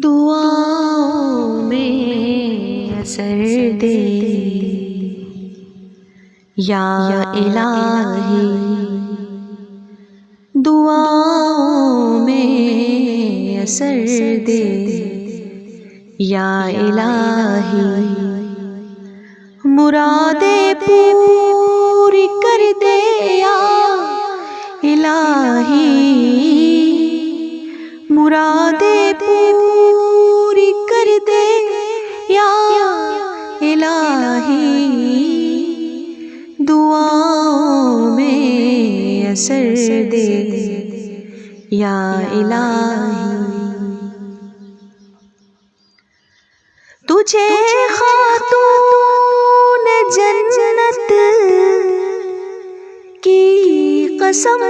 دعاؤں میں اثر دے یا الہی، دعاؤں میں اثر دے یا الہی، مرادیں پوری کر دے یا الہی، مرادیں پوری کر دے یا الہی، دعاؤں میں اثر دے یا الہی، تجھے خاتون جنت کی قسم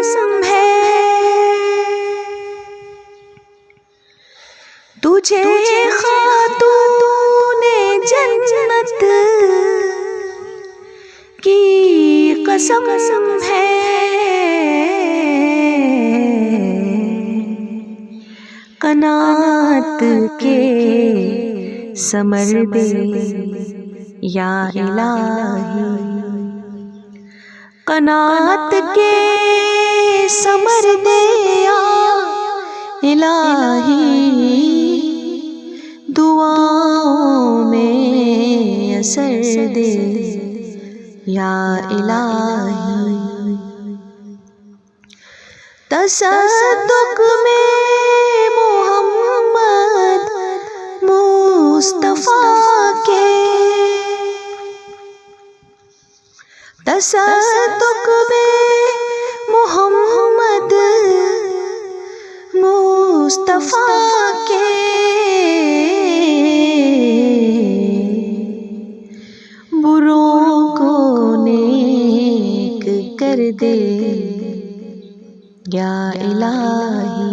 ہے، تجھے خاتون جنت کی قسم ہے، قناعت کے ثمر دے یا الہی، قناعت کے ثمر دے یا الہی، دعاؤں میں اثر دے یا الہی، تصدق میں محمد مصطفیٰ کے، تصدق میں محمد مصطفیٰ کے، بروں کو نیک کر دے یا الہی،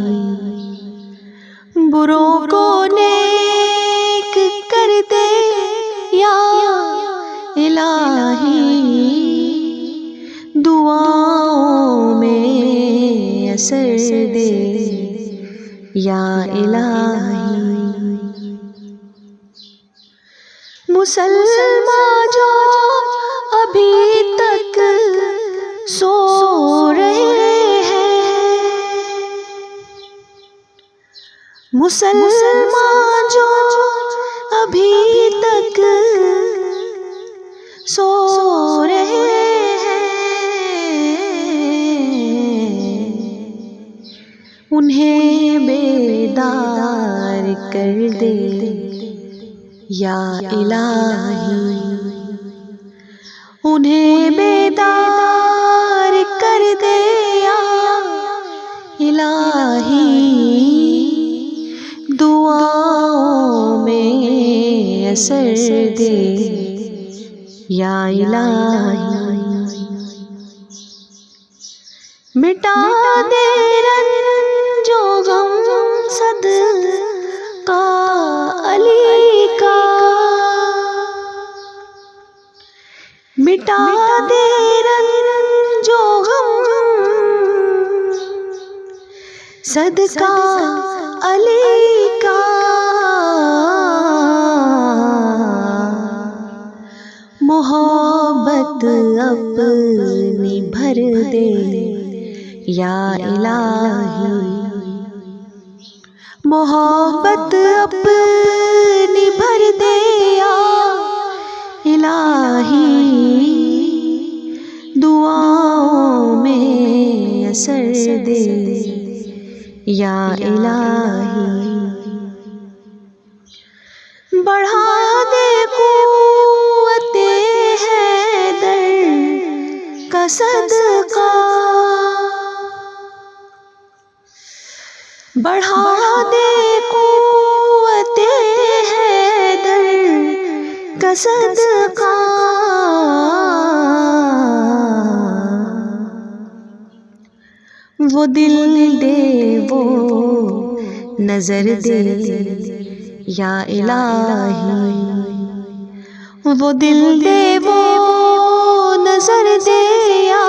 بروں کو نیک کر دے یا الہی، دعاؤں میں اثر دے یا الہی، مسلمان جو ابھی تک سو رہے ہیں، مسلمان جو ابھی تک سو رہے ہیں، انہیں بیدار کر دے یا الہی، انہیں بیدار کر دے یا الہی، دعاؤں میں اثر دے یا الہی، مٹا دے رنج و غم صدقہ علی کا، مٹا دے رنج و غم صدقہ علی کا، محبت اپنی بھر دے یا الہی، محبت اپنی بھر دے یا الہی، دعاؤں میں اثر دے یا الہی، بڑھا دے قوت حیدر کا صدقہ، بڑھا دے قوت حیدر کا صدقہ، وہ دل دے وہ نظر دے یا الہی، وہ دل دے وہ نظر دے یا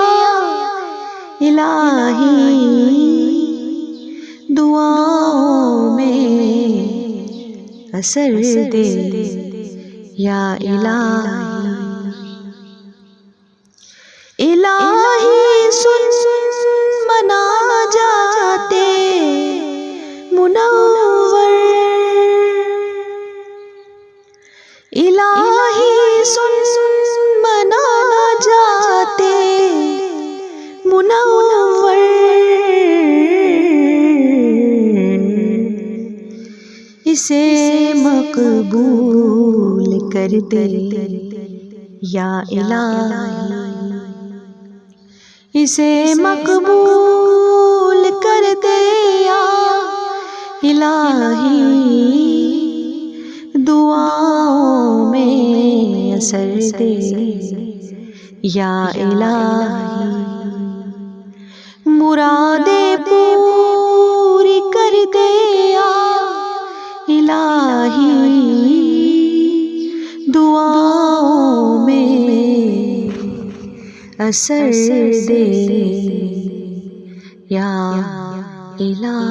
الہی، دعاؤں میں اثر دے یا الہی الہی سن منا جاتے منور الہی سن منا جاتے منور اسے مقبول کر دے یا الہی اسے مقبول کر دے یا الہی دعاؤں میں اثر دے یا الہی مرادیں پوری کر دے یا الہی دعاؤں میں اثر دے یا الہی